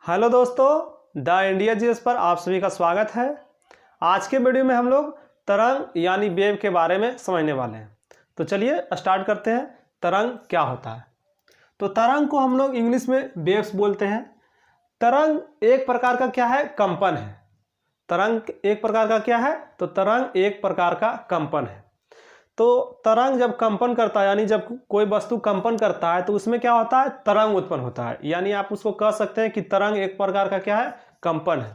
Hello दोस्तों, the India GS पर आप सभी का स्वागत है। आज के वीडियो में हम लोग तरंग यानी वेव के बारे में समझने वाले हैं। तो चलिए स्टार्ट करते हैं। तरंग क्या होता है? तो तरंग को हम लोग इंग्लिश में वेव्स बोलते हैं। तरंग एक प्रकार का क्या है? कंपन है। तरंग एक प्रकार का क्या है? तो तरंग एक प्रकार का कंपन है। तो तरंग जब कंपन करता है यानी जब कोई वस्तु कंपन करता है तो उसमें क्या होता है? तरंग उत्पन्न होता है। यानी आप उसको कह सकते हैं कि तरंग एक प्रकार का क्या है? कंपन है।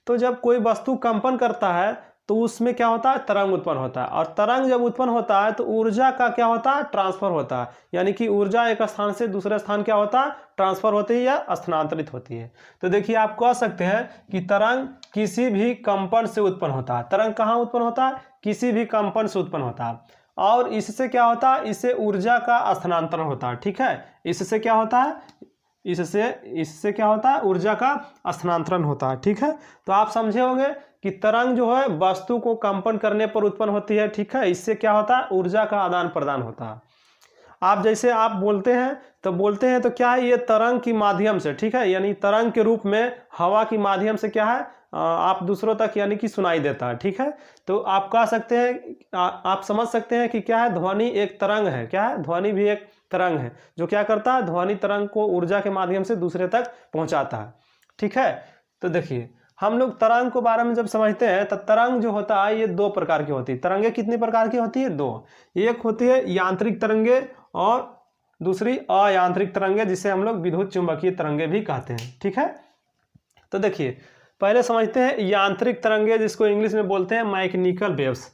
तो जब कोई वस्तु कंपन करता है तो उसमें क्या होता है? तरंग उत्पन्न होता है। और तरंग जब उत्पन्न होता है तो ऊर्जा का क्या होता है? ट्रांसफर होता है। यानी कि ऊर्जा एक स्थान से दूसरे स्थान क्या होता है? ट्रांसफर होती है या स्थानांतरित होती है। तो देखिए, आप कह सकते हैं कि तरंग किसी भी कंपन से उत्पन्न होता है। तरंग कहाँ उत्पन्न होता है? किसी भी कंपन से उत्पन्न होता है। और इससे क्या होता है? इससे ऊर्जा का स्थानांतरण होता है। ठीक है, इससे क्या होता है? इससे क्या होता है? ऊर्जा का स्थानांतरण होता है। ठीक है, तो आप समझे होंगे कि तरंग जो है वस्तु को कंपन करने पर उत्पन्न होती है। ठीक है, इससे क्या होता है? ऊर्जा का आदान प्रदान होता है। आप जैसे आप बोलते हैं तो क्या है? ये तरंग की माध्यम से, ठीक है, यानी तरंग के रूप में हवा की माध्यम से क्या है? आप दूसरों तक यानी कि सुनाई देता है। ठीक है, तो आप कह सकते हैं, आप समझ सकते हैं कि क्या है? ध्वनि एक तरंग है। क्या है? ध्वनि भी एक तरंग है जो क्या करता है? ध्वनि तरंग को ऊर्जा के माध्यम से दूसरे तक पहुंचाता है। ठीक है, तो देखिए, हम लोग तरंग के बारे में जब समझते हैं तो तरंग जो होता है ये दो प्रकार की होती है। तरंगे कितनी प्रकार की होती है? दो। एक होती है यांत्रिक तरंगे और दूसरी अयांत्रिक तरंगे, जिसे हम लोग विद्युत चुंबकीय तरंगे भी कहते हैं। ठीक है, तो देखिए, पहले समझते हैं यांत्रिक तरंगे, जिसको इंग्लिश में बोलते हैं मैकेनिकल वेव्स।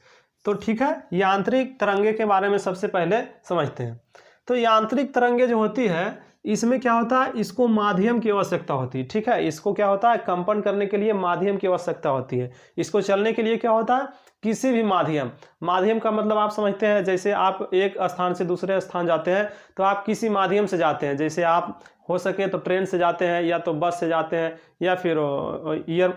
तो ठीक है, यांत्रिक तरंगे के बारे में सबसे पहले समझते हैं। तो यांत्रिक तरंगे जो होती है इसमें क्या होता है? इसको माध्यम की आवश्यकता होती है। ठीक है, इसको क्या होता है? कंपन करने के लिए माध्यम की आवश्यकता होती है। इसको चलने के लिए क्या होता है? किसी भी माध्यम का मतलब आप समझते हैं, जैसे आप एक स्थान से दूसरे स्थान जाते हैं तो आप किसी माध्यम से जाते हैं। जैसे आप हो सके तो ट्रेन से जाते हैं, या तो बस से जाते हैं, या फिर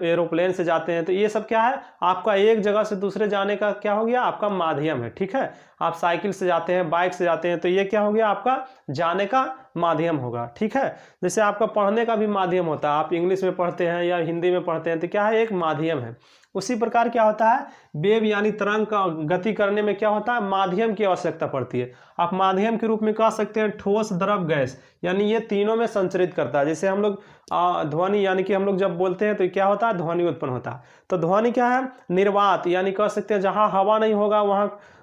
एरोप्लेन से जाते हैं। तो ये सब क्या है? आपका एक जगह से दूसरे जाने का क्या हो गया? आपका माध्यम है। ठीक है, आप साइकिल से जाते हैं, बाइक से जाते हैं, तो ये क्या हो गया? आपका जाने का माध्यम होगा। ठीक है, जैसे आपका पढ़ने का भी माध्यम होता है। आप इंग्लिश में पढ़ते हैं या हिंदी में पढ़ते हैं तो क्या है? एक माध्यम है। उसी प्रकार क्या होता है? वेव यानी तरंग का गति करने में क्या होता है? माध्यम की आवश्यकता पड़ती है। आप माध्यम के रूप में कह सकते हैं ठोस, द्रव, गैस, यानी ये तीनों में संचरित करता है। जैसे हम लोग ध्वनि यानी कि हम लोग जब बोलते हैं तो क्या होता है? ध्वनि उत्पन्न होता है। तो ध्वनि क्या है? निर्वात, यानी कह सकते हैं जहाँ हवा नहीं होगा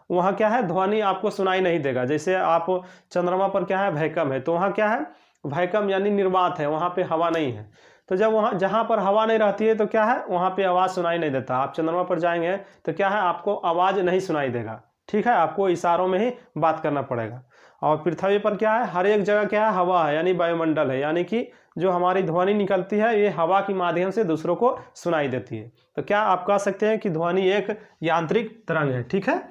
वहाँ क्या है? ध्वनि आपको सुनाई नहीं देगा। जैसे आप चंद्रमा पर क्या है? वैक्यूम है, तो वहाँ क्या है? वैक्यूम यानी निर्वात है, वहाँ पे हवा नहीं है। तो जब वहाँ जहाँ पर हवा नहीं रहती है तो क्या है? वहाँ पे आवाज़ सुनाई नहीं देता। आप चंद्रमा पर जाएंगे तो क्या है? आपको आवाज़ नहीं सुनाई देगा। ठीक है, आपको इशारों में ही बात करना पड़ेगा। और पृथ्वी पर क्या है? हर एक जगह क्या है? हवा है, यानी वायुमंडल है, यानी कि जो हमारी ध्वनि निकलती है ये हवा की माध्यम से दूसरों को सुनाई देती है। तो क्या आप कह सकते हैं कि ध्वनि एक यांत्रिक तरंग है। ठीक है,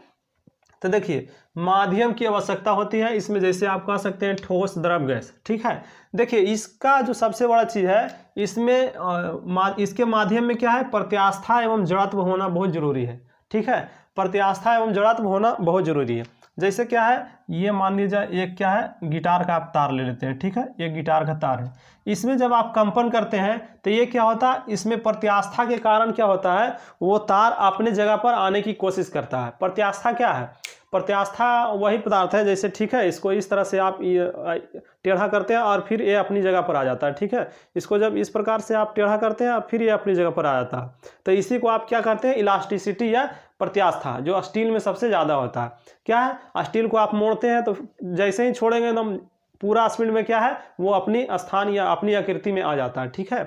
तो देखिए, माध्यम की आवश्यकता होती है इसमें। जैसे आप कह सकते हैं ठोस, द्रव, गैस। ठीक है, देखिए, इसका जो सबसे बड़ा चीज़ है इसमें इसके माध्यम में क्या है? प्रत्यास्था एवं जड़त्व होना बहुत जरूरी है। ठीक है, प्रत्यास्था एवं जड़त्व होना बहुत जरूरी है। जैसे क्या है? ये मान लीजिए एक क्या है? गिटार का आप तार ले लेते हैं। ठीक है, ये गिटार का तार है। इसमें जब आप कंपन करते हैं तो ये क्या होता है? इसमें प्रत्यास्था के कारण क्या होता है? वो तार अपने जगह पर आने की कोशिश करता है। प्रत्यास्था क्या है? प्रत्यास्था वही पदार्थ है, जैसे ठीक है, इसको इस तरह से आप टेढ़ा करते हैं और फिर ये अपनी जगह पर आ जाता है। ठीक है, इसको जब इस प्रकार से आप टेढ़ा करते हैं और फिर ये अपनी जगह पर आ जाता है। तो इसी को आप क्या करते हैं? इलास्टिसिटी या प्रत्यास्था, जो स्टील में सबसे ज़्यादा होता है। क्या है? स्टील को आप मोड़ते हैं तो जैसे ही छोड़ेंगे एकदम पूरा स्पीड में क्या है? वो अपनी स्थान या अपनी आकृति में आ जाता है। ठीक है,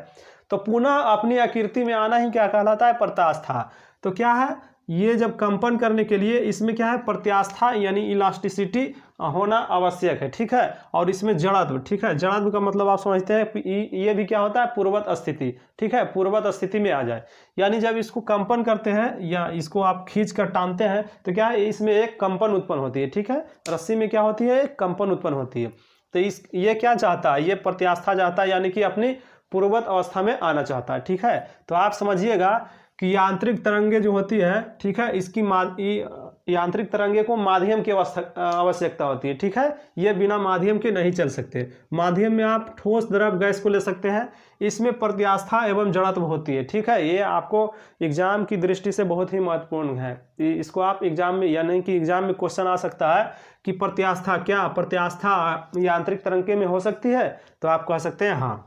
तो पुनः अपनी आकृति में आना ही क्या कहलाता है? प्रत्यास्था। तो क्या है? ये जब कंपन करने के लिए इसमें क्या है? प्रत्यास्था यानी इलास्टिसिटी होना आवश्यक है। ठीक है, और इसमें जड़त्व। ठीक है, जड़त्व का मतलब आप समझते हैं ये भी क्या होता है? पूर्ववत स्थिति। ठीक है, पूर्ववत स्थिति में आ जाए, यानी जब इसको कंपन करते हैं या इसको आप खींच कर टानते हैं तो क्या है? इसमें एक कंपन उत्पन्न होती है। ठीक है, रस्सी में क्या होती है? एक कंपन उत्पन्न होती है। तो ये क्या चाहता है? ये प्रत्यास्था चाहता है, यानी कि अपनी पूर्ववत अवस्था में आना चाहता है। ठीक है, तो आप समझिएगा कि यांत्रिक तरंगे जो होती है, ठीक है, यांत्रिक तरंगे को माध्यम की आवश्यकता होती है, ठीक है। ये बिना माध्यम के नहीं चल सकते। माध्यम में आप ठोस, द्रव, गैस को ले सकते हैं। इसमें प्रत्यास्था एवं जड़त्व होती है, ठीक है। ये आपको एग्जाम की दृष्टि से बहुत ही महत्वपूर्ण है। इसको आप एग्जाम में, यानी कि एग्जाम में क्वेश्चन आ सकता है कि प्रत्यास्था, क्या प्रत्यास्था यांत्रिक तरंगे में हो सकती है, तो आप कह सकते हैं हाँ।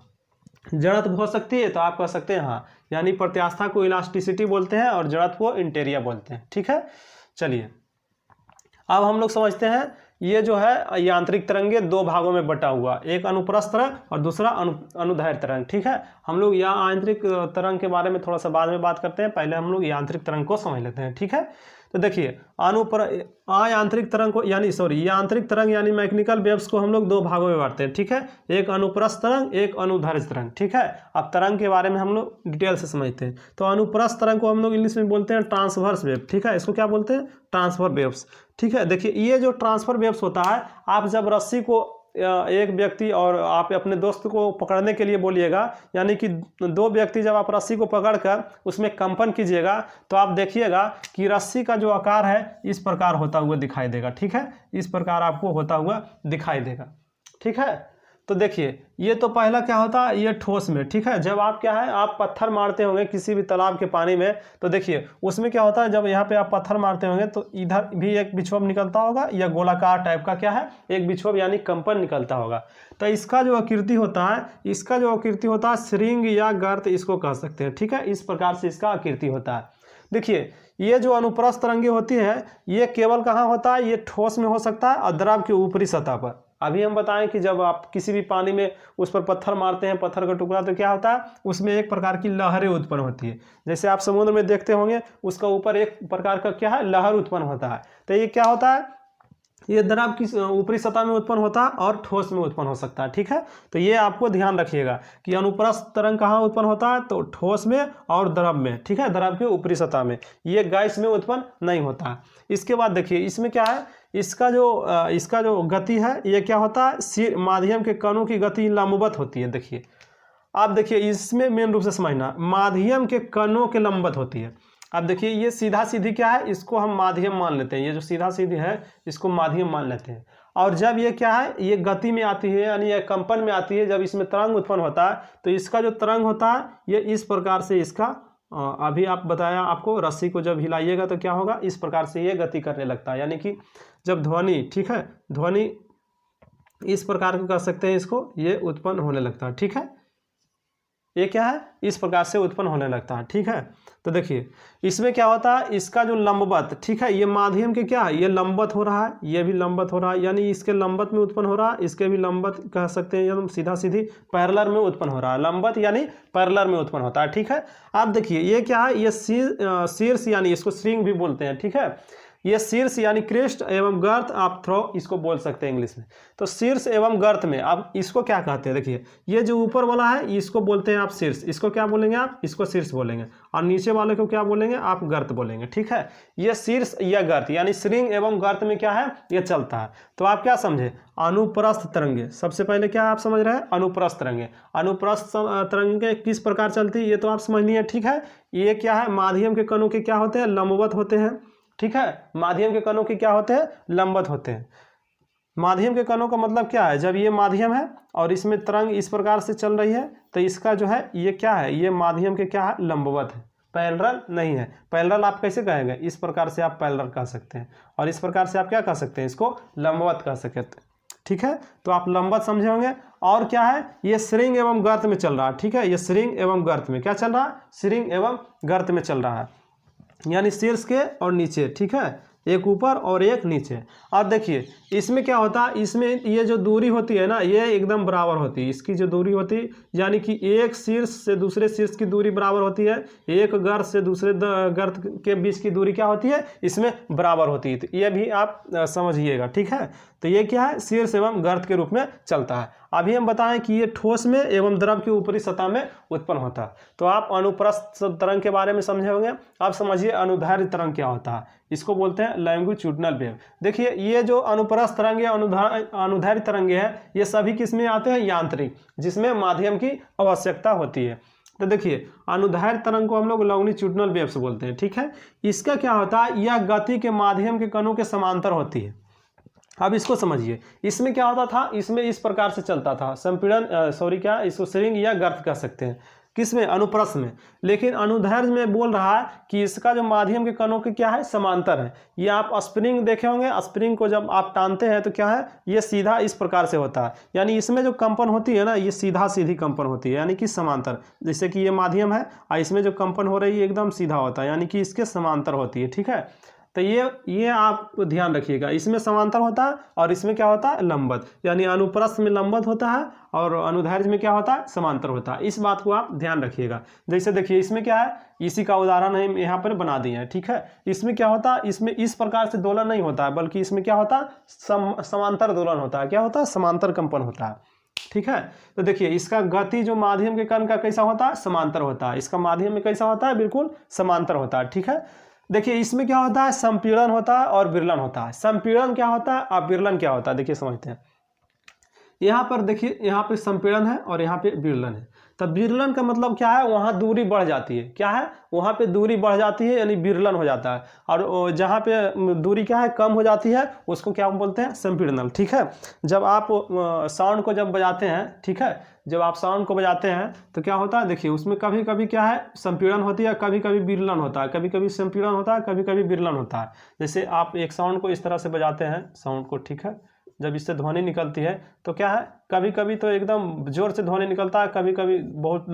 जड़त्व हो सकती है, तो आप कह सकते हैं हाँ। यानी प्रत्यास्था को इलास्टिसिटी बोलते हैं और जड़त्व को इंटेरिया बोलते हैं, ठीक है। चलिए अब हम लोग समझते हैं, ये जो है यांत्रिक तरंगे दो भागों में बटा हुआ, एक अनुप्रस्थ तरंग और दूसरा अनुदैर्ध्य तरंग, ठीक है। हम लोग यांत्रिक तरंग के बारे में थोड़ा सा बाद में बात करते हैं, पहले हम लोग यांत्रिक तरंग को समझ लेते हैं, ठीक है। तो देखिए यांत्रिक तरंग को यांत्रिक तरंग यानी मैकेनिकल वेव्स को हम लोग दो भागों में बांटते हैं, ठीक है। एक अनुप्रस्थ तरंग, एक अनुदैर्ध्य तरंग, ठीक है। अब तरंग के बारे में हम लोग डिटेल से समझते हैं। तो अनुप्रस्थ तरंग को हम लोग इंग्लिश में बोलते हैं ट्रांसवर्स वेव, ठीक है। इसको क्या बोलते हैं? ट्रांसफर वेव्स, ठीक है। देखिए ये जो ट्रांसफर वेव्स होता है, आप जब रस्सी को एक व्यक्ति और आप अपने दोस्त को पकड़ने के लिए बोलिएगा, यानी कि दो व्यक्ति जब आप रस्सी को पकड़कर उसमें कंपन कीजिएगा, तो आप देखिएगा कि रस्सी का जो आकार है इस प्रकार होता हुआ दिखाई देगा, ठीक है। इस प्रकार आपको होता हुआ दिखाई देगा, ठीक है। तो देखिए ये तो पहला क्या होता है, ये ठोस में, ठीक है। जब आप क्या है, आप पत्थर मारते होंगे किसी भी तालाब के पानी में, तो देखिए उसमें क्या होता है, जब यहाँ पे आप पत्थर मारते होंगे तो इधर भी एक विक्षोभ निकलता होगा, या गोलाकार टाइप का क्या है, एक विक्षोभ यानी कंपन निकलता होगा। तो इसका जो आकृति होता है, श्रृंग या गर्त इसको कह सकते हैं, ठीक है। इस प्रकार से इसका आकृति होता है। देखिए ये जो अनुप्रस्थ तरंगे होती है, ये केवल कहाँ होता है, ये ठोस में हो सकता है और द्रव के ऊपरी सतह पर। अभी हम बताएं कि जब आप किसी भी पानी में उस पर पत्थर मारते हैं, पत्थर का टुकड़ा, तो क्या होता है, उसमें एक प्रकार की लहरें उत्पन्न होती है। जैसे आप समुद्र में देखते होंगे, उसका ऊपर एक प्रकार का क्या है, लहर उत्पन्न होता है। तो ये क्या होता है, ये द्रव की ऊपरी सतह में उत्पन्न होता है और ठोस में उत्पन्न हो सकता है, ठीक है। तो ये आपको ध्यान रखिएगा कि अनुप्रस्थ तरंग कहाँ उत्पन्न होता है, तो ठोस में और द्रव में, ठीक है, द्रव के ऊपरी सतह में। ये गैस में उत्पन्न नहीं होता है। इसके बाद देखिए इसमें क्या है, इसका जो गति है, ये क्या होता है, माध्यम के कणों की गति लंबवत होती है। देखिए आप देखिए इसमें मेन रूप से समझना, माध्यम के कणों के लंबवत होती है। अब देखिए ये सीधा सीधी क्या है, इसको हम माध्यम मान लेते हैं, ये जो सीधा सीधी है इसको माध्यम मान लेते हैं। और जब ये क्या है, ये गति में आती है, यानी ये कंपन में आती है, जब इसमें तरंग उत्पन्न होता है, तो इसका जो तरंग होता है ये इस प्रकार से, इसका अभी आप बताया आपको, रस्सी को जब हिलाइएगा तो क्या होगा, इस प्रकार से ये गति करने लगता है। यानी कि जब ध्वनि, ठीक है, ध्वनि इस प्रकार का कह सकते हैं इसको, ये उत्पन्न होने लगता है, ठीक है। ये क्या है, इस प्रकार से उत्पन्न होने लगता है, ठीक है। तो देखिए इसमें क्या होता है, इसका जो लंबवत, ठीक है, ये माध्यम के क्या है, ये लंबवत हो रहा है, ये भी लंबवत हो रहा है, यानी इसके लंबवत में उत्पन्न हो रहा है, इसके भी लंबवत कह सकते हैं, या सीधा सीधी पैरेलल में उत्पन्न हो रहा है। लंबवत यानी पैरेलल में उत्पन्न होता है, ठीक है। आप देखिए ये क्या है, ये शीर्ष यानी इसको श्रृंग भी बोलते हैं, ठीक है। ये शीर्ष यानी क्रेस्ट एवं गर्त, आप थ्रो इसको बोल सकते हैं इंग्लिश में। तो शीर्ष एवं गर्त में आप इसको क्या कहते हैं, देखिए ये जो ऊपर वाला है इसको बोलते हैं आप शीर्ष, इसको क्या बोलेंगे आप, इसको शीर्ष बोलेंगे, और नीचे वाले को क्या बोलेंगे आप, गर्त बोलेंगे, ठीक है। ये शीर्ष या गर्त यानी श्रृंग एवं गर्त में क्या है, ये चलता है। तो आप क्या समझे, अनुप्रस्थ तरंगे, सबसे पहले क्या आप समझ रहे हैं, अनुप्रस्थ तरंगे। अनुप्रस्थ तरंगे किस प्रकार चलती है ये तो आप समझ लिए, ठीक है। ये क्या है, माध्यम के कणों के क्या होते हैं, लंबवत होते हैं, ठीक है। माध्यम के कणों के क्या होते हैं, लंबवत होते हैं। माध्यम के कणों का मतलब क्या है, जब ये माध्यम है और इसमें तरंग इस प्रकार से चल रही है, तो इसका जो है ये क्या है, ये माध्यम के क्या है, लंबवत है, पैरेलल नहीं है। पैरेलल आप कैसे कहेंगे, इस प्रकार से आप पैरेलल कह सकते हैं, और इस प्रकार से आप क्या कह सकते हैं, इसको लंबवत कह सकते हैं, ठीक है। तो आप लंबवत समझे होंगे। और क्या है, ये श्रृंग एवं गर्त में चल रहा है, ठीक है। ये श्रृंग एवं गर्त में क्या चल रहा है, श्रृंग एवं गर्त में चल रहा है, यानी शीर्ष के और नीचे, ठीक है, एक ऊपर और एक नीचे। और देखिए इसमें क्या होता है, इसमें ये जो दूरी होती है ना, ये एकदम बराबर होती है, इसकी जो दूरी होती है, यानी कि एक शीर्ष से दूसरे शीर्ष की दूरी बराबर होती है, एक गर्त से दूसरे गर्त के बीच की दूरी क्या होती है, इसमें बराबर होती है। तो ये भी आप समझिएगा, ठीक है। तो ये क्या है, शीर्ष एवं गर्त के रूप में चलता है। अभी हम बताएं कि ये ठोस में एवं द्रव की ऊपरी सतह में उत्पन्न होता है। तो आप अनुप्रस्थ तरंग के बारे में समझे होंगे। अब समझिए अनुदैर्ध्य तरंग क्या होता है, इसको बोलते हैं लॉन्गिट्यूडिनल वेव। देखिए ये जो अनुप्रस्थ तरंग या अनुदैर्ध्य तरंगे हैं, ये सभी किस में आते हैं, यांत्रिक, जिसमें माध्यम की आवश्यकता होती है। तो देखिए अनुदैर्ध्य तरंग को हम लोग लॉन्गिट्यूडिनल वेव्स बोलते हैं, ठीक है। इसका क्या होता है, यह गति के माध्यम के कणों के समांतर होती है। अब इसको समझिए, इसमें क्या होता था, इसमें इस प्रकार से चलता था संपीड़न, इसको स्ट्रिंग या गर्त कह सकते हैं, किसमें, अनुप्रस्थ में। लेकिन अनुदैर्ध्य में बोल रहा है कि इसका जो माध्यम के कणों के क्या है, समांतर है। ये आप स्प्रिंग देखे होंगे, स्प्रिंग को जब आप टानते हैं तो क्या है, ये सीधा इस प्रकार से होता है, यानी इसमें जो कंपन होती है ना, ये सीधा सीधी कंपन होती है, यानी कि समांतर। जैसे कि ये माध्यम है और इसमें जो कंपन हो रही है एकदम सीधा होता है, यानी कि इसके समांतर होती है, ठीक है। तो ये आप ध्यान रखिएगा, इसमें समांतर होता है और इसमें क्या होता है, लंबवत, यानी अनुप्रस्थ में लंबवत होता है और अनुदैर्ध्य में क्या होता है, समांतर होता है। इस बात को आप ध्यान रखिएगा। जैसे देखिए इसमें क्या है, इसी का उदाहरण हम यहाँ पर बना दिए हैं, ठीक है। इसमें क्या होता है, इसमें इस प्रकार से दोलन नहीं होता है, बल्कि इसमें क्या होता है, समांतर दोलन होता है। क्या होता है, समांतर कंपन होता है, ठीक है। तो देखिए इसका गति जो माध्यम के कण का कैसा होता है, समांतर होता है। इसका माध्यम में कैसा होता है, बिल्कुल समांतर होता है, ठीक है। देखिए इसमें क्या होता है, संपीड़न होता है और विरलन होता है। संपीड़न क्या होता है और विरलन क्या होता है, देखिए समझते हैं। यहाँ पर देखिए, यहाँ पे संपीड़न है और यहाँ पे विरलन है। तब विरलन का मतलब क्या है, वहाँ दूरी बढ़ जाती है, क्या है, वहाँ पे दूरी बढ़ जाती है, यानी विरलन हो जाता है। और जहाँ पे दूरी क्या है, कम हो जाती है, उसको क्या बोलते हैं, संपीड़नल, ठीक है। जब आप साउंड को जब बजाते हैं, ठीक है, जब आप साउंड को बजाते हैं तो क्या होता है, देखिए उसमें कभी कभी क्या है, संपीड़न होती है, कभी कभी विरलन होता है, कभी कभी संपीड़न होता है, कभी कभी विरलन होता है। जैसे आप एक साउंड को इस तरह से बजाते हैं, साउंड को, ठीक है, जब इससे ध्वनि निकलती है तो क्या है, कभी कभी तो एकदम जोर से ध्वनि निकलता है, कभी कभी बहुत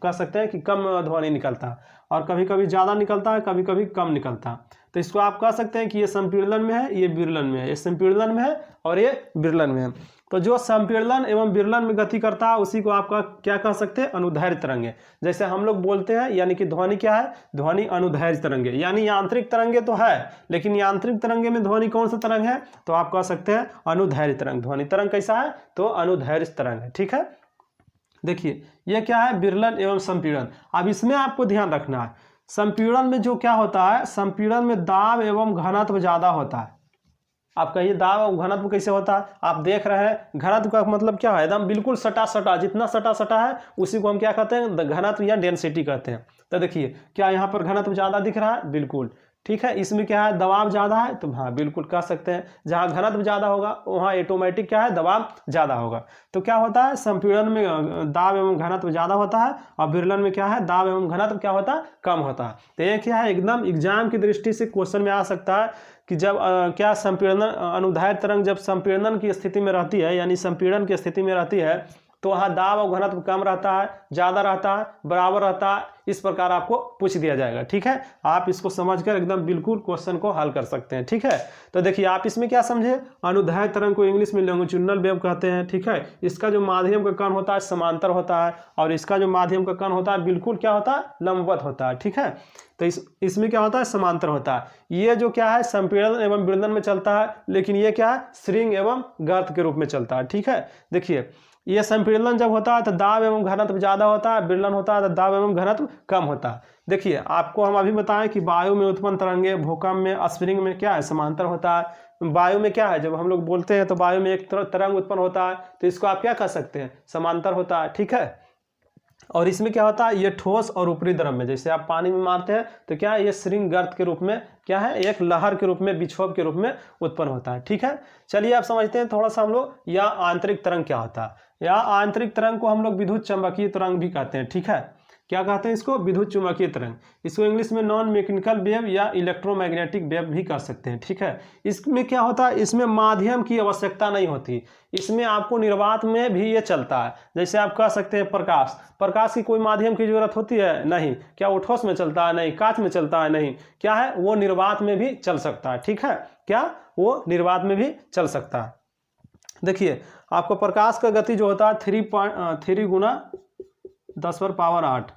कह सकते हैं कि कम ध्वनि निकलता है, और कभी कभी ज़्यादा निकलता है, कभी कभी कम निकलता है। तो इसको आप कह सकते हैं कि ये संपीड़न में है, ये विरलन में है, ये संपीड़न में है और ये विरलन में है। तो जो संपीड़न एवं विरलन में गति करता है उसी को आपका क्या कह सकते हैं, अनुदैर्ध्य तरंग है। जैसे हम लोग बोलते हैं, यानी कि ध्वनि क्या है, ध्वनि अनुदैर्ध्य तरंग है। यानी यांत्रिक तरंगे तो है, लेकिन यांत्रिक तरंगे में ध्वनि कौन सा तरंग है, तो आप कह सकते हैं अनुदैर्ध्य तरंग। ध्वनि तरंग कैसा है, तो अनुदैर्ध्य तरंग है, ठीक है। देखिए ये क्या है, विरलन एवं संपीड़न। अब इसमें आपको ध्यान रखना है, संपीड़न में जो क्या होता है, संपीड़न में दाब एवं घनत्व ज़्यादा होता है। आप कहिए दाब और घनत्व कैसे होता है, आप देख रहे हैं, घनत्व का मतलब क्या है, एकदम बिल्कुल सटा सटा, जितना सटा सटा है उसी को हम क्या कहते हैं, घनत्व या डेंसिटी कहते हैं। तो देखिए क्या यहाँ पर घनत्व ज़्यादा दिख रहा है, बिल्कुल ठीक है। इसमें क्या है, दबाव ज़्यादा है, तो हाँ बिल्कुल कह सकते हैं, जहाँ घनत्व ज़्यादा होगा वहाँ ऑटोमेटिक क्या है, दबाव ज़्यादा होगा। तो क्या होता है, संपीड़न में दाब एवं घनत्व ज़्यादा होता है और विरलन में क्या है, दाब एवं घनत्व क्या होता है, कम होता है। तो ये क्या है, एकदम एग्जाम की दृष्टि से क्वेश्चन में आ सकता है कि जब क्या संपीड़न अनुदैर्ध्य तरंग जब संपीड़न की स्थिति में रहती है, यानी संपीड़न की स्थिति में रहती है, तो वहाँ दाब और घनत्व कम रहता है, ज़्यादा रहता है, बराबर रहता है, इस प्रकार आपको पूछ दिया जाएगा, ठीक है। आप इसको समझकर एकदम बिल्कुल क्वेश्चन को हल कर सकते हैं, ठीक है। तो देखिए आप इसमें क्या समझे, अनुदैर्ध्य तरंग को इंग्लिश में लॉन्गिट्यूडिनल वेव कहते हैं, ठीक है। इसका जो माध्यम का कण होता है समांतर होता है और इसका जो माध्यम का कण होता है बिल्कुल क्या होता है, लंबवत होता है, ठीक है। तो इसमें क्या होता है, समांतर होता है। ये जो क्या है, संपीड़न एवं विरलन में चलता है, लेकिन ये क्या है, स्ट्रिंग एवं गर्त के रूप में चलता है, ठीक है। देखिए ये संपीड़न जब होता है तो दाब एवं घनत्व ज़्यादा होता है, विरलन होता है तो दाब एवं घनत्व कम होता है। देखिए आपको हम अभी बताएं कि वायु में उत्पन्न तरंगे भूकंप में स्प्रिंग में क्या है, समांतर होता है। वायु में क्या है, जब हम लोग बोलते हैं तो वायु में एक तरंग उत्पन्न होता है, तो इसको आप क्या कह सकते हैं, समांतर होता है, ठीक है। और इसमें क्या होता है, ये ठोस और ऊपरी द्रव्य में, जैसे आप पानी में मारते हैं तो क्या है, ये श्रृंग गर्त के रूप में क्या है, एक लहर के रूप में, विक्षोभ के रूप में उत्पन्न होता है, ठीक है। चलिए आप समझते हैं थोड़ा सा हम लोग, या आंतरिक तरंग क्या होता है। या आंतरिक तरंग को हम लोग विद्युत चंबकीय तरंग भी कहते हैं, ठीक है। क्या कहते हैं इसको, विद्युत चुम्बकीय तरंग। इसको इंग्लिश में नॉन मैकेनिकल वेव या इलेक्ट्रोमैग्नेटिक वेव भी कर सकते हैं, ठीक है। इसमें क्या होता है, इसमें माध्यम की आवश्यकता नहीं होती, इसमें आपको निर्वात में भी ये चलता है। जैसे आप कह सकते हैं प्रकाश, प्रकाश की कोई माध्यम की जरूरत होती है, नहीं। क्या वो ठोस में चलता है, नहीं। कांच में चलता है, नहीं। क्या है, वो निर्वात में भी चल सकता है, ठीक है। क्या, वो निर्वात में भी चल सकता है। देखिए आपको प्रकाश का गति जो होता है 3 गुना 10⁸,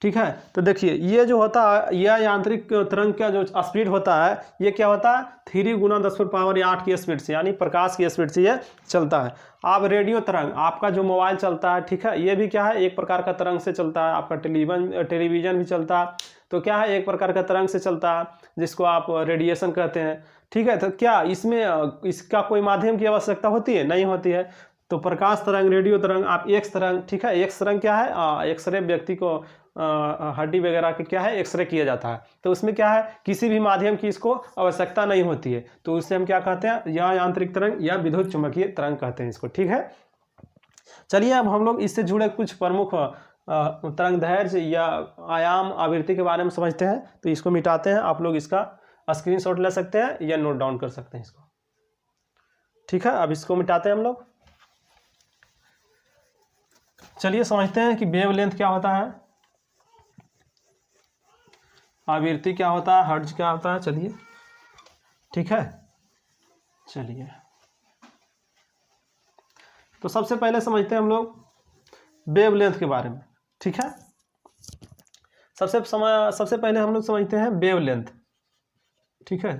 ठीक है। तो देखिए ये जो होता है, यह यांत्रिक तरंग का जो स्पीड होता है, ये क्या होता है, 3 गुना 10⁸ की स्पीड से, यानी प्रकाश की स्पीड से ये चलता है। अब रेडियो तरंग, आपका जो मोबाइल चलता है, ठीक है, ये भी क्या है, एक प्रकार का तरंग से चलता है। आपका टेलीविजन भी चलता है, तो क्या है, एक प्रकार का तरंग से चलता है, जिसको आप रेडिएशन कहते हैं, ठीक है। तो क्या इसमें इसका कोई माध्यम की आवश्यकता होती है, नहीं होती है। तो प्रकाश तरंग, रेडियो तरंग, आप एक्स तरंग, ठीक है। एक्स तरंग क्या है, एक्सरे व्यक्ति को हड्डी वगैरह के क्या है एक्सरे किया जाता है, तो उसमें क्या है किसी भी माध्यम की इसको आवश्यकता नहीं होती है, तो उससे हम क्या कहते हैं, या यांत्रिक तरंग या विद्युत चुंबकीय तरंग कहते हैं इसको, ठीक है। चलिए अब हम लोग इससे जुड़े कुछ प्रमुख तरंग दैर्ध्य या आयाम आवृत्ति के बारे में समझते हैं। तो इसको मिटाते हैं, आप लोग इसका स्क्रीनशॉट ले सकते हैं या नोट डाउन कर सकते हैं इसको, ठीक है। अब इसको मिटाते हैं हम लोग। चलिए समझते हैं कि वेवलेंथ क्या होता है, आवृत्ति क्या होता है, हर्ट्ज क्या होता है। चलिए ठीक है, चलिए तो सबसे पहले समझते हैं हम लोग वेवलेंथ के बारे में, ठीक है। सबसे पहले हम लोग समझते हैं वेवलेंथ, ठीक है।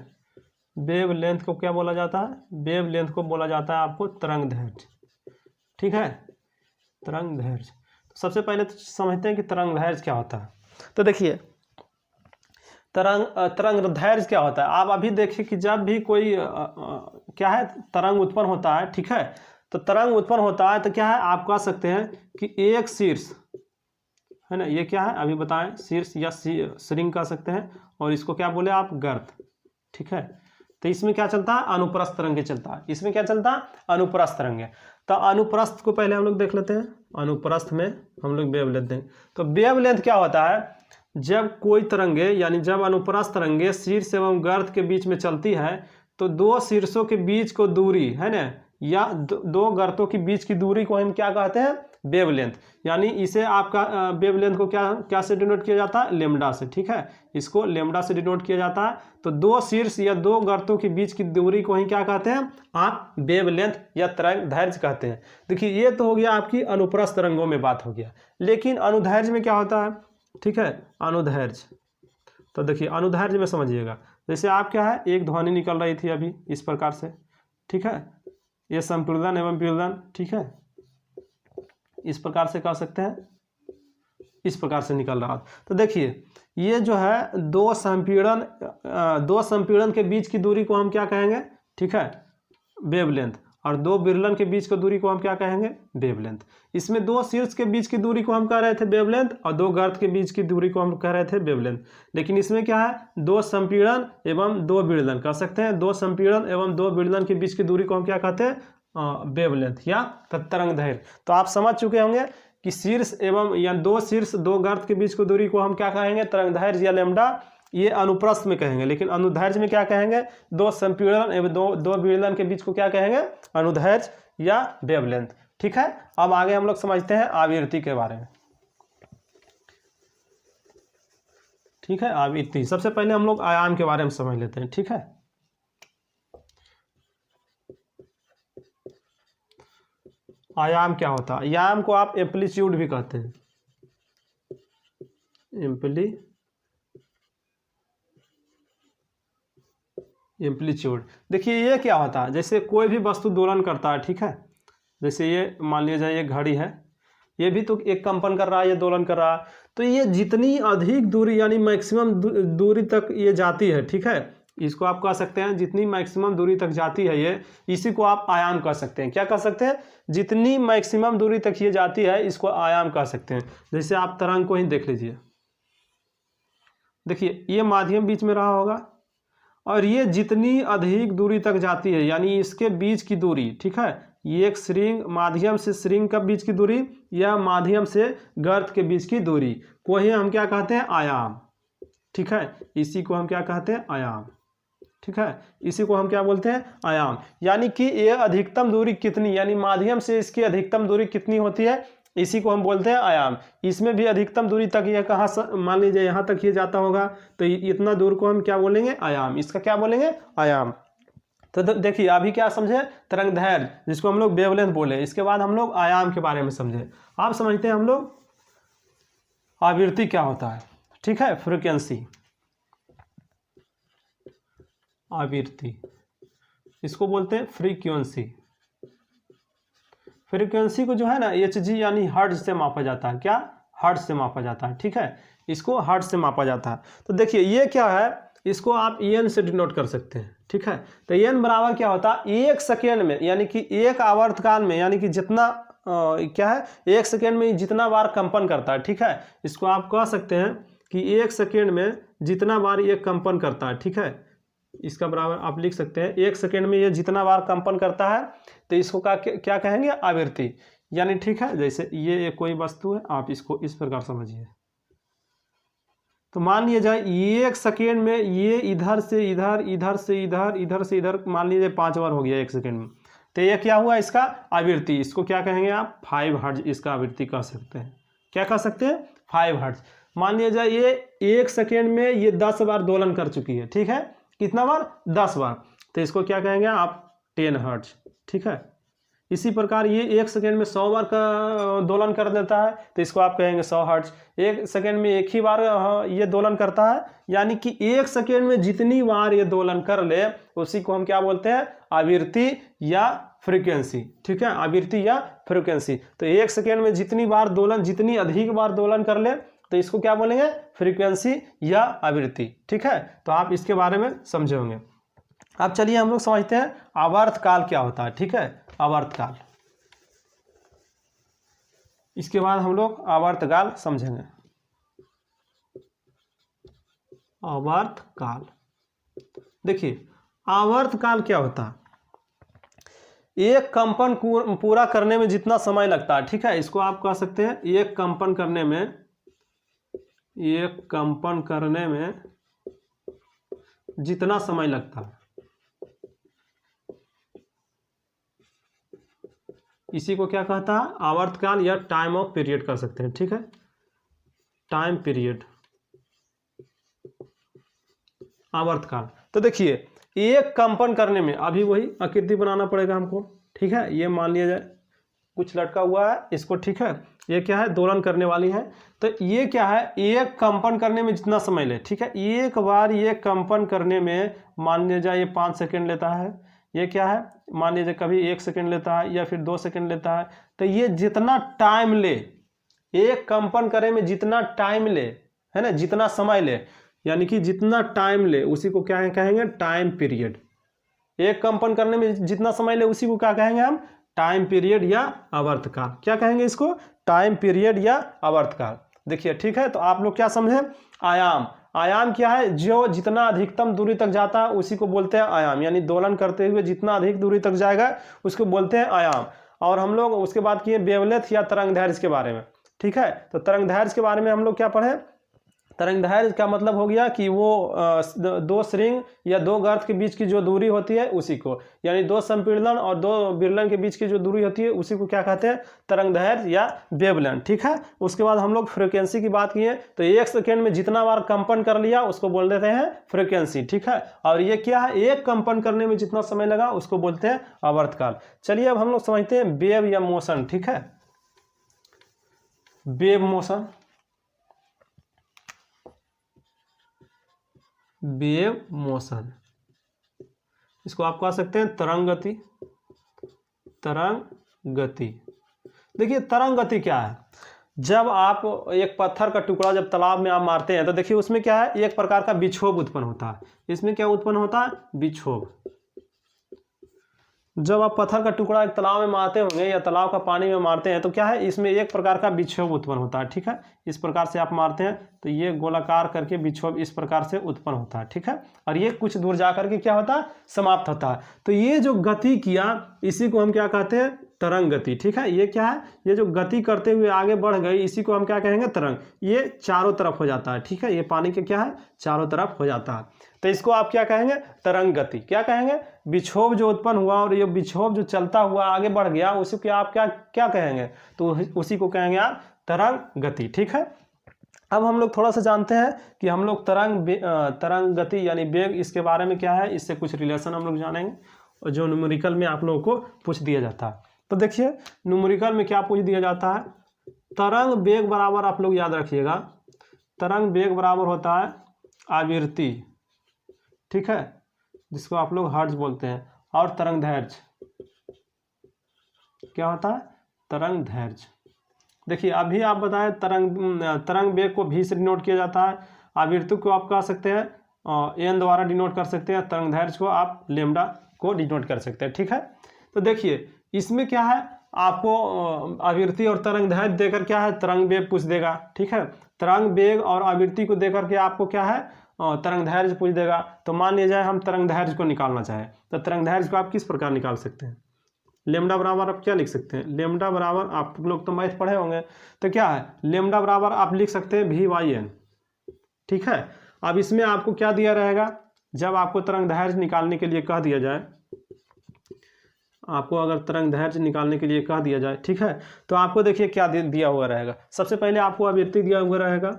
वेवलेंथ को क्या बोला जाता है, वेवलेंथ को बोला जाता है आपको तरंग दैर्ध्य, ठीक है, तरंग दैर्ध्य। तो सबसे पहले तो समझते हैं कि तरंग दैर्ध्य क्या होता है। तो देखिए तरंग दैर्ध्य क्या होता है। आप अभी देखिए कि जब भी कोई क्या है तरंग उत्पन्न होता है, ठीक है, तो तरंग उत्पन्न होता है तो क्या है आप कह सकते हैं कि एक शीर्ष है ना, ये क्या है अभी बताएं, शीर्ष या श्रृंग कह सकते हैं, और इसको क्या बोले आप, गर्त, ठीक है। तो इसमें क्या चलता है, अनुप्रस्थ तरंगे चलता है। इसमें क्या चलता है, अनुप्रस्थ तरंगे। तो अनुप्रस्थ को पहले हम लोग देख लेते हैं, अनुप्रस्थ में हम लोग वेवलेंथ देंगे। तो वेवलेंथ क्या होता है, जब कोई तरंगे यानी जब अनुप्रस्थ तरंगे शीर्ष एवं गर्त के बीच में चलती है, तो दो शीर्षों के बीच को दूरी है ना, या दो गर्तों के बीच की दूरी को हम क्या कहते हैं, वेवलेंथ। यानी इसे आपका वेवलेंथ को क्या से डिनोट किया जाता है, लेमडा से, ठीक है। इसको लेमडा से डिनोट किया जाता है। तो दो शीर्ष या दो गर्तों के बीच की दूरी को ही क्या कहते हैं, आप वेवलेंथ या तरंग दैर्ध्य कहते हैं। देखिए ये तो हो गया आपकी अनुप्रस्थ तरंगों में बात हो गया, लेकिन अनुदैर्ध्य में क्या होता है, ठीक है, अनुदैर्ध्य। तो देखिए अनुदैर्ध्य में समझिएगा, जैसे आप क्या है एक ध्वनि निकल रही थी अभी इस प्रकार से, ठीक है, ये संपीड़न एवं पीड़न, ठीक है, इस प्रकार से कह सकते हैं, इस प्रकार से निकल रहा। तो देखिए ये जो है दो संपीड़न के बीच की दूरी को हम क्या कहेंगे, ठीक है, वेवलेंथ, और दो विरलन के बीच की दूरी को हम क्या कहेंगे, वेवलेंथ। इसमें दो शीर्ष के बीच की दूरी को हम कह रहे थे वेवलेंथ, और दो गर्त के बीच की दूरी को हम कह रहे थे वेवलेंथ। लेकिन इसमें क्या है, दो संपीड़न एवं दो विरलन कह सकते हैं, दो संपीड़न एवं दो विरलन के बीच की दूरी को हम क्या कहते हैं, वेवलेंथ या तरंग दैर्ध्य। तो आप समझ चुके होंगे कि शीर्ष एवं या दो शीर्ष दो गर्त के बीच की दूरी को हम क्या कहेंगे, तरंग दैर्ध्य या लैम्डा, ये अनुप्रस्थ में कहेंगे। लेकिन अनुदैर्ध्य में क्या कहेंगे, दो संपीड़न एवं दो विरलन के बीच को क्या कहेंगे, अनुदैर्ध्य या वेवलेंथ, ठीक है। अब आगे हम लोग समझते हैं आवृत्ति के बारे में, ठीक है। आवृत्ति सबसे पहले हम लोग आयाम के बारे में समझ लेते हैं, ठीक है। आयाम क्या होता है, आयाम को आप एम्पलीट्यूड भी कहते हैं, एम्पलीट्यूड। देखिए ये क्या होता है, जैसे कोई भी वस्तु दोलन करता है, ठीक है, जैसे ये मान लिया जाए ये घड़ी है, ये भी तो एक कंपन कर रहा है, ये दोलन कर रहा है। तो ये जितनी अधिक दूरी यानी मैक्सिमम दूरी तक ये जाती है, ठीक है, इसको आप कह सकते हैं जितनी मैक्सिमम दूरी तक जाती है ये, इसी को आप आयाम कह सकते हैं। क्या कह सकते हैं, जितनी मैक्सिमम दूरी तक ये जाती है इसको आयाम कह सकते हैं। जैसे आप तरंग को ही देख लीजिए, देखिए ये माध्यम बीच में रहा होगा, और ये जितनी अधिक दूरी तक जाती है यानी इसके बीच की दूरी, ठीक है, ये एक श्रृंग माध्यम से श्रृंग के बीच की दूरी या माध्यम से गर्त के बीच की दूरी को ही हम क्या कहते हैं, आयाम, ठीक है। इसी को हम क्या कहते हैं, आयाम, ठीक है, इसी को हम क्या बोलते हैं, आयाम। यानी कि ये अधिकतम दूरी कितनी, यानी माध्यम से इसकी अधिकतम दूरी कितनी होती है, इसी को हम बोलते हैं आयाम। इसमें भी अधिकतम दूरी तक ये कहाँ मान लीजिए यहाँ तक ये जाता होगा, तो इतना दूर को हम क्या बोलेंगे, आयाम, इसका क्या बोलेंगे, आयाम। तो देखिए अभी क्या समझे, तरंग दैर्ध्य जिसको हम लोग वेवलेंथ बोले, इसके बाद हम लोग आयाम के बारे में समझे। आप समझते हैं हम लोग आवृत्ति क्या होता है, ठीक है, फ्रीक्वेंसी, आवृत्ति इसको बोलते हैं फ्रीक्वेंसी। फ्रीक्वेंसी को जो है ना Hg यानी हर्ट्ज से मापा जाता है, क्या, हर्ट्ज से मापा जाता है, ठीक है, इसको हर्ट्ज से मापा जाता है। तो देखिए ये क्या है, इसको आप एन से डिनोट कर सकते हैं, ठीक है। तो एन बराबर क्या होता है, 1 सेकेंड में यानी कि एक आवर्तकाल में, यानी कि जितना क्या है 1 सेकेंड में जितना बार कंपन करता है, ठीक है। इसको आप कह सकते हैं कि 1 सेकेंड में जितना बार ये कंपन करता है, ठीक है। इसका बराबर आप लिख सकते हैं 1 सेकेंड में ये जितना बार कंपन करता है, तो इसको क्या कहेंगे, आवृत्ति। यानी ठीक है, जैसे ये कोई वस्तु है, आप इसको इस प्रकार समझिए। तो मान लिया जाए 1 सेकेंड में ये इधर से इधर, इधर से इधर, इधर से इधर, मान लीजिए 5 बार हो गया 1 सेकेंड में। तो ये क्या हुआ, इसका आवृत्ति। इसको क्या कहेंगे आप, 5 हर्ट्ज इसका आवृत्ति कह सकते हैं। क्या कह सकते हैं, 5 हर्ट्ज। मान लिया जाए ये 1 सेकेंड में ये 10 बार दोलन कर चुकी है, ठीक है। कितना बार, 10 बार। तो इसको क्या कहेंगे आप, 10 हर्ट्ज, ठीक है। इसी प्रकार ये 1 सेकेंड में 100 बार का दोलन कर देता है, तो इसको आप कहेंगे 100 हर्ट्ज। 1 सेकेंड में एक ही बार ये दोलन करता है, यानी कि 1 सेकेंड में जितनी बार ये दोलन कर ले उसी को हम क्या बोलते हैं, आवृत्ति या फ्रीक्वेंसी, ठीक है। आवृत्ति या फ्रीक्वेंसी। तो 1 सेकेंड में जितनी बार दोलन, जितनी अधिक बार दोलन कर ले तो इसको क्या बोलेंगे, फ्रीक्वेंसी या आवृत्ति, ठीक है। तो आप इसके बारे में समझे होंगे। अब चलिए हम लोग समझते हैं आवर्तकाल क्या होता है, ठीक है। आवर्तकाल, इसके बाद हम लोग आवर्तकाल समझेंगे। आवर्तकाल, देखिए आवर्तकाल क्या होता है, एक कंपन पूरा करने में जितना समय लगता है, ठीक है। इसको आप कह सकते हैं एक कंपन करने में जितना समय लगता है, इसी को क्या कहता है, आवर्तकाल या टाइम ऑफ पीरियड कर सकते हैं, ठीक है। टाइम पीरियड, आवर्तकाल। तो देखिए एक कंपन करने में, अभी वही आकृति बनाना पड़ेगा हमको, ठीक है। ये मान लिया जाए कुछ लटका हुआ है इसको, ठीक है। ये क्या है, दोलन करने वाली है। तो ये क्या है, एक कंपन करने में जितना समय ले, ठीक है। एक बार ये कंपन करने में मान लिया जाए ये 5 सेकेंड लेता है, ये क्या है, मान लीजिए कभी 1 सेकेंड लेता है या फिर 2 सेकेंड लेता है। तो ये जितना टाइम ले, एक कंपन करने में जितना टाइम ले, है ना, जितना समय ले, यानी कि जितना टाइम ले उसी को क्या कहेंगे, टाइम पीरियड। एक कंपन करने में जितना समय ले उसी को क्या कहेंगे हम, टाइम पीरियड या आवर्तकाल। क्या कहेंगे इसको, टाइम पीरियड या आवर्तकाल। देखिए ठीक है, तो आप लोग क्या समझे, आयाम। आयाम क्या है, जो जितना अधिकतम दूरी तक जाता है उसी को बोलते हैं आयाम, यानी दोलन करते हुए जितना अधिक दूरी तक जाएगा उसको बोलते हैं आयाम। और हम लोग उसके बाद किए वेवलेंथ या तरंगदैर्घ्य के बारे में, ठीक है। तो तरंगदैर्घ्य के बारे में हम लोग क्या पढ़े, तरंगदैर्घ्य का मतलब हो गया कि वो 2 श्रृंग या 2 गर्त के बीच की जो दूरी होती है उसी को, यानी 2 संपीड़न और 2 विरलन के बीच की जो दूरी होती है उसी को क्या कहते हैं, तरंगदैर्घ्य या वेवलेंथ, ठीक है। उसके बाद हम लोग फ्रीक्वेंसी की बात किए, तो 1 सेकेंड में जितना बार कंपन कर लिया उसको बोल देते हैं फ्रीक्वेंसी, ठीक है। और ये क्या है, एक कंपन करने में जितना समय लगा उसको बोलते हैं आवर्तकाल। चलिए अब हम लोग समझते हैं वेव या मोशन, ठीक है। वेव मोशन, वेव मोशन, इसको आप कह सकते हैं तरंग गति। तरंग गति, देखिए तरंग गति क्या है, जब आप एक पत्थर का टुकड़ा जब तालाब में आप मारते हैं तो देखिए उसमें क्या है, एक प्रकार का विक्षोभ उत्पन्न होता है। इसमें क्या उत्पन्न होता है, विक्षोभ। जब आप पत्थर का टुकड़ा एक तालाब में मारते होंगे या तालाब का पानी में मारते हैं तो क्या है, इसमें एक प्रकार का विक्षोभ उत्पन्न होता है, ठीक है। इस प्रकार से आप मारते हैं तो ये गोलाकार करके विक्षोभ इस प्रकार से उत्पन्न होता है, ठीक है। और ये कुछ दूर जा करके क्या होता है, समाप्त होता है। तो ये जो गति किया इसी को हम क्या कहते हैं, तरंग गति, ठीक है। ये क्या है, ये जो गति करते हुए आगे बढ़ गई इसी को हम क्या कहेंगे, तरंग। ये चारों तरफ हो जाता है, ठीक है। ये पानी के क्या है, चारों तरफ हो जाता है, तो इसको आप क्या कहेंगे, तरंग गति। क्या कहेंगे, विक्षोभ जो उत्पन्न हुआ और ये विक्षोभ जो चलता हुआ आगे बढ़ गया उसी को आप क्या कहेंगे, तो उसी को कहेंगे आप तरंग गति, ठीक है। अब हम लोग थोड़ा सा जानते हैं कि हम लोग तरंग गति यानी वेग, इसके बारे में क्या है, इससे कुछ रिलेशन हम लोग जानेंगे और जो न्यूमेरिकल में आप लोगों को पूछ दिया जाता है। तो देखिए न्यूमेरिकल में क्या पूछ दिया जाता है, तरंग वेग बराबर, आप लोग याद रखिएगा, तरंग वेग बराबर होता है आवृत्ति, ठीक है, जिसको आप लोग हर्ट्ज बोलते हैं। और तरंगदैर्घ्य क्या होता है, तरंगदैर्घ्य। देखिए अभी आप बताएं तरंग वेग को भी से डिनोट किया जाता है, आवृत्ति को आप कह सकते हैं एन द्वारा डिनोट कर सकते हैं, तरंग दैर्ध्य को आप लेमडा को डिनोट कर सकते हैं। ठीक है, तो देखिए इसमें क्या है, आपको आवृत्ति और तरंग दैर्ध्य देकर क्या है तरंग वेग पूछ देगा। ठीक है, तरंग वेग और आवृत्ति को देकर के आपको क्या है तरंग दैर्ध्य पूछ देगा। तो मान लिया जाए हम तरंग दैर्ध्य को निकालना चाहें, तो तरंग दैर्ध्य को आप किस प्रकार निकाल सकते हैं, लेमडा बराबर आप क्या लिख सकते हैं, लेमडा बराबर, आप लोग तो मैथ पढ़े होंगे, तो क्या है लेमडा बराबर आप लिख सकते हैं V/N। ठीक है, अब इसमें आपको क्या दिया रहेगा, जब आपको तरंग दैर्ध्य निकालने के लिए कह दिया जाए, आपको अगर तरंग दैर्ध्य निकालने के लिए कह दिया जाए, ठीक है, तो आपको देखिए क्या दिया हुआ रहेगा। सबसे पहले आपको आवृत्ति दिया हुआ रहेगा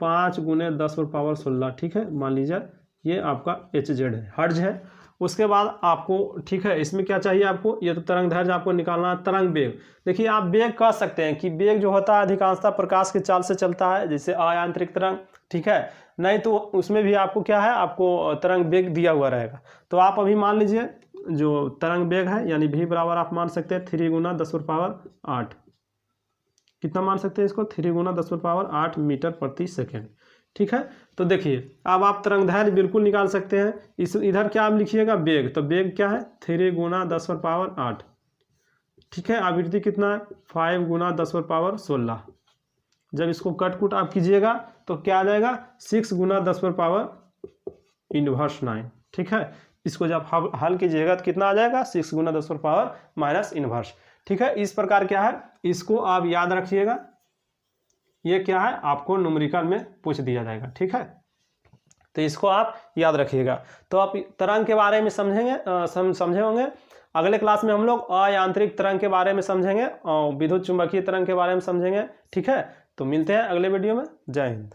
5 × 10⁻16। ठीक है, मान लीजिए ये आपका HZ है, हर्ट्ज है। उसके बाद आपको, ठीक है, इसमें क्या चाहिए आपको, ये तो तरंग दैर्ध्य आपको निकालना है। तरंग वेग, देखिए आप वेग कह सकते हैं कि वेग जो होता है अधिकांशतः प्रकाश के चाल से चलता है, जैसे अयांत्रिक तरंग। ठीक है, नहीं तो उसमें भी आपको क्या है, आपको तरंग वेग दिया हुआ रहेगा। तो आप अभी मान लीजिए जो तरंग वेग है यानी V बराबर आप मान सकते हैं 3 × 10⁸। कितना मान सकते हैं इसको, 3 × 10⁸ मीटर प्रति सेकेंड। ठीक है, तो देखिए अब आप तरंग दैर्ध्य बिल्कुल निकाल सकते हैं। इस इधर क्या आप लिखिएगा वेग, तो वेग क्या है 3 × 10⁸। ठीक है, आवृत्ति कितना है 5 × 10⁻16। जब इसको कट कुट आप कीजिएगा तो क्या आ जाएगा 6 × 10⁻⁻⁹। ठीक है, इसको जब हल कीजिएगा तो कितना आ जाएगा 6 × 10⁻⁻⁰। ठीक है, इस प्रकार क्या है, इसको आप याद रखिएगा, ये क्या है आपको न्यूमेरिकल में पूछ दिया जाएगा। ठीक है, तो इसको आप याद रखिएगा। तो आप तरंग के बारे में समझे होंगे। अगले क्लास में हम लोग अयांत्रिक तरंग के बारे में समझेंगे और विद्युत चुंबकीय तरंग के बारे में समझेंगे। ठीक है, तो मिलते हैं अगले वीडियो में। जय हिंद।